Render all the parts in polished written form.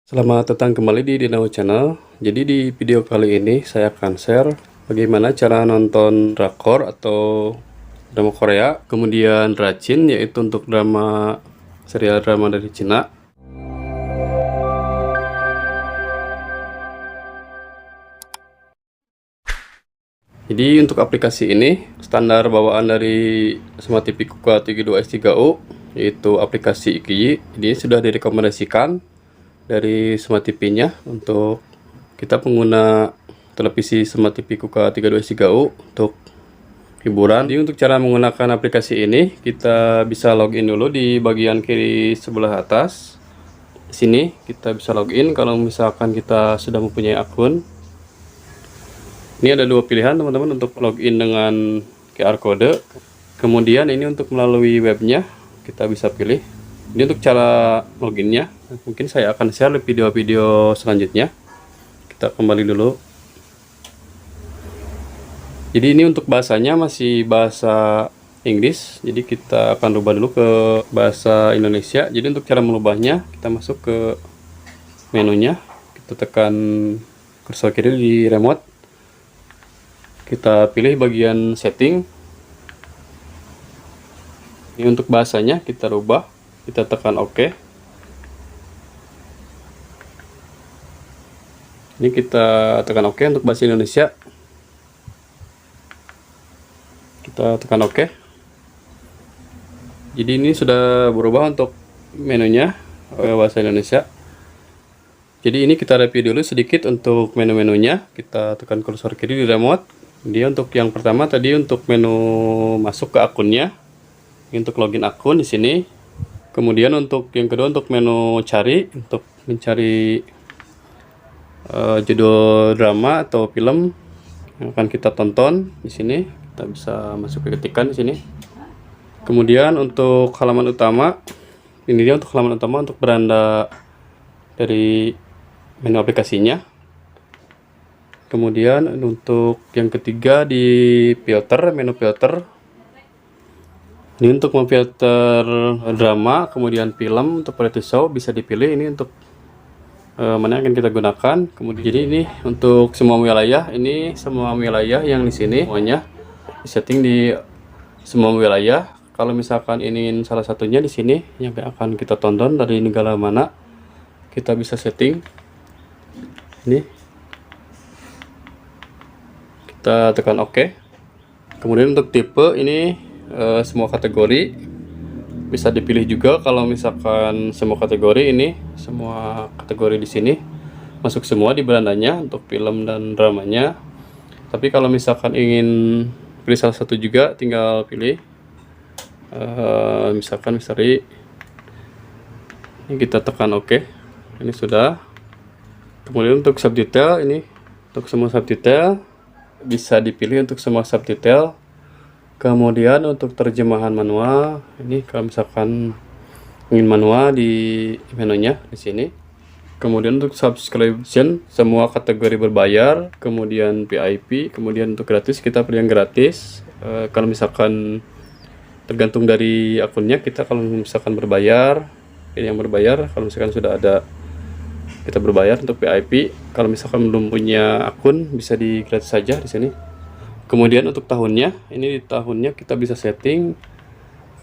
Selamat datang kembali di Dinau Channel. Jadi di video kali ini saya akan share bagaimana cara nonton drakor atau drama Korea, kemudian Racin yaitu untuk drama serial drama dari Cina. Jadi untuk aplikasi ini standar bawaan dari Smart TV Kuka 32S3U yaitu aplikasi Ikiyi. Ini sudah direkomendasikan dari Smart TV-nya untuk kita pengguna televisi Smart TV Kuka 32S3U untuk hiburan. Jadi untuk cara menggunakan aplikasi ini kita bisa login dulu di bagian kiri sebelah atas. Di sini kita bisa login kalau misalkan kita sudah mempunyai akun. Ini ada dua pilihan teman-teman untuk login dengan QR code. Kemudian ini untuk melalui webnya kita bisa pilih. Ini untuk cara loginnya. Mungkin saya akan share video-video selanjutnya. Kita kembali dulu. Jadi ini untuk bahasanya masih bahasa Inggris. Jadi kita akan rubah dulu ke bahasa Indonesia. Jadi untuk cara merubahnya kita masuk ke menunya. Kita tekan kursor kiri di remote. Kita pilih bagian setting. Ini untuk bahasanya kita rubah. Kita tekan OK. Ini kita tekan OK untuk bahasa Indonesia. Kita tekan OK. Jadi ini sudah berubah untuk menunya bahasa Indonesia. Jadi ini kita review dulu sedikit untuk menu-menunya. Kita tekan kursor kiri di remote. Dia untuk yang pertama tadi untuk menu masuk ke akunnya. Ini untuk login akun di sini. Kemudian untuk yang kedua untuk menu cari, untuk mencari judul drama atau film yang akan kita tonton di sini. Kita bisa masuk ke ketikan di sini. Kemudian untuk halaman utama, ini dia untuk halaman utama untuk beranda dari menu aplikasinya. Kemudian untuk yang ketiga di filter, menu filter. Ini untuk memfilter drama, kemudian film untuk variety show bisa dipilih. Ini untuk mana yang akan kita gunakan. Kemudian jadi ini untuk semua wilayah. Ini semua wilayah yang di sini semuanya disetting di semua wilayah. Kalau misalkan ingin salah satunya di sini yang akan kita tonton dari negara mana, kita bisa setting. Ini kita tekan OK. Kemudian untuk tipe ini semua kategori bisa dipilih juga. Kalau misalkan semua kategori ini, semua kategori di sini masuk semua di berandanya untuk film dan dramanya. Tapi kalau misalkan ingin pilih salah satu juga, tinggal pilih. Misalkan misteri. Ini kita tekan OK. Ini sudah. Kemudian untuk subtitle ini untuk semua subtitle bisa dipilih untuk semua subtitle. Kemudian untuk terjemahan manual, ini kalau misalkan ingin manual di menunya di sini. Kemudian untuk subscription semua kategori berbayar, kemudian VIP, kemudian untuk gratis kita pilih yang gratis. Kalau misalkan tergantung dari akunnya, kita kalau misalkan berbayar pilih yang berbayar. Kalau misalkan sudah ada kita berbayar untuk VIP. Kalau misalkan belum punya akun bisa di gratis saja di sini. Kemudian untuk tahunnya, ini di tahunnya kita bisa setting.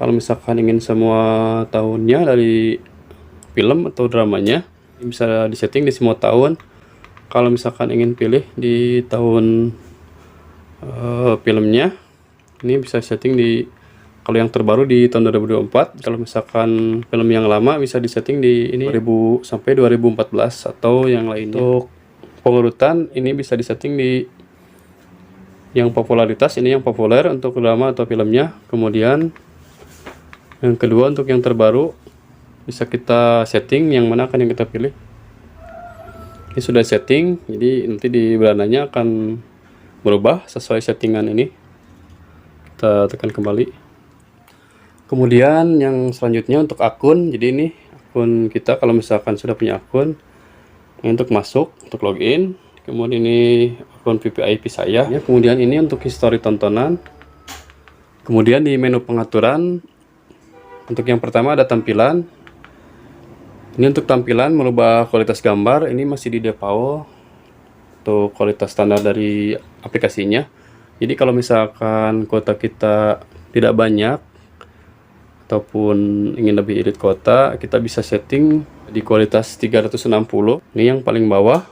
Kalau misalkan ingin semua tahunnya dari film atau dramanya, bisa disetting di semua tahun. Kalau misalkan ingin pilih di tahun filmnya, ini bisa setting di kalau yang terbaru di tahun 2024. Kalau misalkan film yang lama bisa disetting di ini 2000 sampai 2014 atau yang lainnya. Untuk pengurutan ini bisa disetting di yang popularitas, ini yang populer untuk drama atau filmnya. Kemudian yang kedua untuk yang terbaru bisa kita setting yang mana akan yang kita pilih. Ini sudah setting, jadi nanti di berandanya akan berubah sesuai settingan ini. Kita tekan kembali. Kemudian yang selanjutnya untuk akun. Jadi ini akun kita kalau misalkan sudah punya akun. Ini untuk masuk, untuk login. Kemudian ini akun VIP saya. Kemudian ini untuk histori tontonan. Kemudian di menu pengaturan, untuk yang pertama ada tampilan. Ini untuk tampilan merubah kualitas gambar, ini masih di default untuk kualitas standar dari aplikasinya. Jadi kalau misalkan kuota kita tidak banyak ataupun ingin lebih irit kuota, kita bisa setting di kualitas 360. Ini yang paling bawah.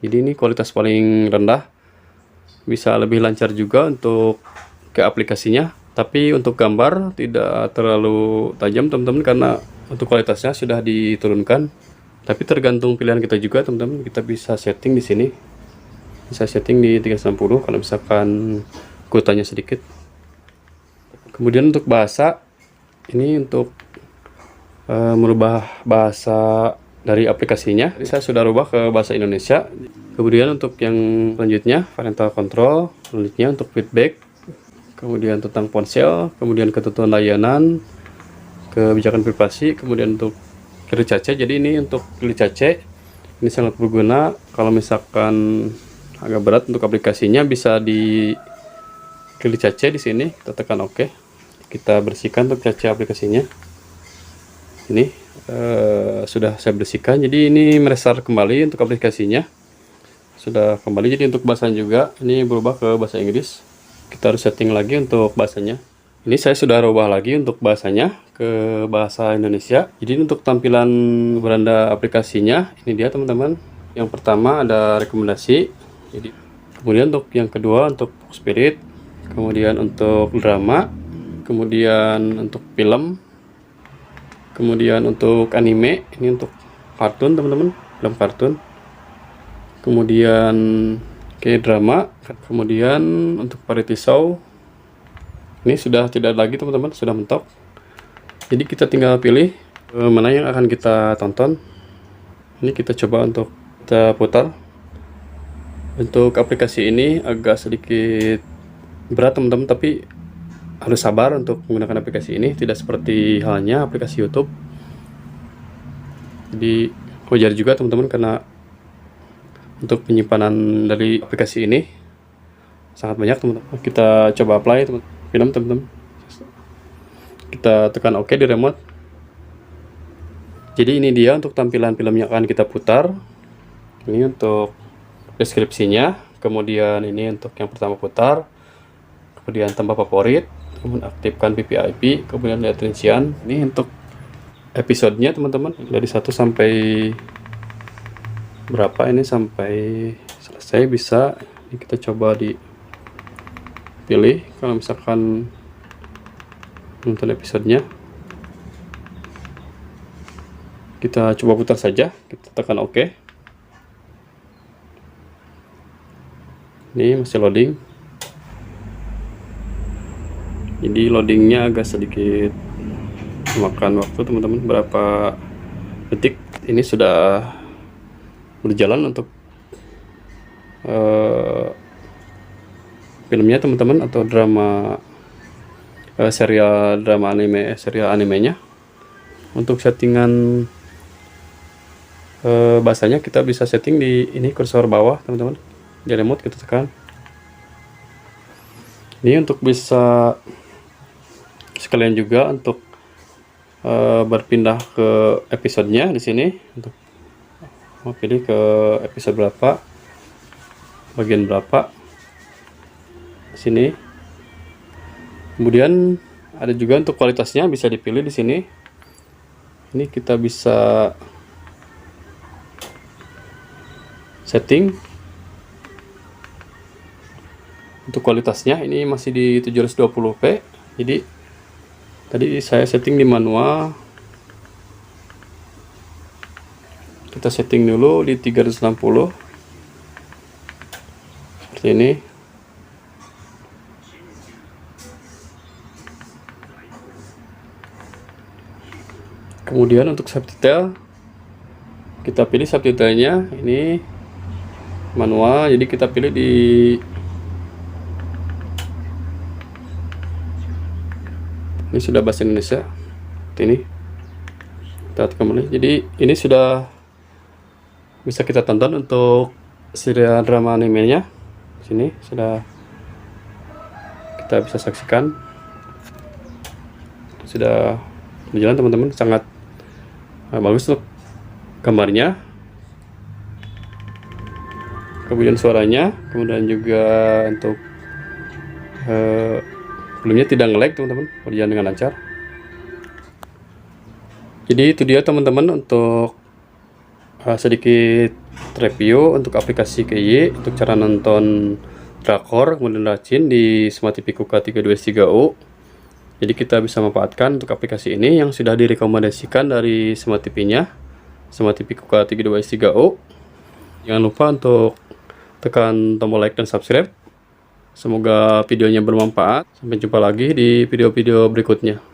Jadi ini kualitas paling rendah. Bisa lebih lancar juga untuk ke aplikasinya. Tapi untuk gambar tidak terlalu tajam teman-teman, karena untuk kualitasnya sudah diturunkan. Tapi tergantung pilihan kita juga teman-teman. Kita bisa setting di sini. Bisa setting di 360 kalau misalkan kuotanya sedikit. Kemudian untuk bahasa, ini untuk merubah bahasa dari aplikasinya. Jadi saya sudah rubah ke bahasa Indonesia. Kemudian untuk yang selanjutnya parental control, selanjutnya untuk feedback, kemudian tentang ponsel, kemudian ketentuan layanan, kebijakan privasi, kemudian untuk kiri cache. Jadi ini untuk kiri cache ini sangat berguna kalau misalkan agak berat untuk aplikasinya, bisa di kiri cache di sini. Kita tekan OK. Kita bersihkan untuk cache aplikasinya. Ini sudah saya bersihkan. Jadi ini merestart kembali untuk aplikasinya. Sudah kembali. Jadi untuk bahasanya juga ini berubah ke bahasa Inggris. Kita harus setting lagi untuk bahasanya. Ini saya sudah rubah lagi untuk bahasanya ke bahasa Indonesia. Jadi untuk tampilan beranda aplikasinya ini dia teman-teman. Yang pertama ada rekomendasi. Jadi kemudian untuk yang kedua untuk spirit, kemudian untuk drama, kemudian untuk film, kemudian untuk anime, ini untuk kartun teman-teman, film kartun, kemudian drama, kemudian untuk variety show. Ini sudah tidak lagi teman-teman, sudah mentok. Jadi kita tinggal pilih mana yang akan kita tonton. Ini kita coba untuk kita putar. Untuk aplikasi ini agak sedikit berat teman-teman, tapi harus sabar untuk menggunakan aplikasi ini, tidak seperti halnya aplikasi YouTube. Jadi wajar juga teman-teman, karena untuk penyimpanan dari aplikasi ini sangat banyak teman-teman. Kita coba apply film teman-teman. Kita tekan OK di remote. Jadi ini dia untuk tampilan film yang akan kita putar. Ini untuk deskripsinya, kemudian ini untuk yang pertama putar, kemudian tambah favorit, kemudian aktifkan VVIP, kemudian lihat rincian. Ini untuk episodenya teman-teman, dari 1 sampai berapa, ini sampai selesai bisa. Ini kita coba dipilih kalau misalkan nonton episodenya. Kita coba putar saja, kita tekan OK. Ini masih loading. Jadi loadingnya agak sedikit memakan waktu teman-teman, berapa detik. Ini sudah berjalan untuk filmnya teman-teman, atau drama serial drama anime, serial animenya. Untuk settingan bahasanya kita bisa setting di ini kursor bawah teman-teman, di remote kita tekan. Ini untuk bisa sekalian juga untuk berpindah ke episodenya di sini, untuk mau pilih ke episode berapa, bagian berapa di sini. Kemudian ada juga untuk kualitasnya bisa dipilih di sini. Ini kita bisa setting untuk kualitasnya. Ini masih di 720p. Jadi tadi saya setting di manual. Kita setting dulu di 360 seperti ini. Kemudian untuk subtitle kita pilih subtitlenya, ini manual, jadi kita pilih di ini sudah bahasa Indonesia seperti ini. Kita kembali. Jadi ini sudah bisa kita tonton untuk serial drama animenya. Sini sudah kita bisa saksikan, sudah berjalan teman-teman. Sangat bagus untuk gambarnya, kemudian suaranya, kemudian juga untuk filmnya tidak nge-lag teman-teman, berjalan dengan lancar. Jadi itu dia teman-teman untuk sedikit review untuk aplikasi KY, untuk cara nonton drakor kemudian rajin di Smart TV Kuka 323U. Jadi kita bisa manfaatkan untuk aplikasi ini yang sudah direkomendasikan dari Smart TV-nya, Smart TV Kuka 323U. Jangan lupa untuk tekan tombol like dan subscribe. Semoga videonya bermanfaat. Sampai jumpa lagi di video-video berikutnya.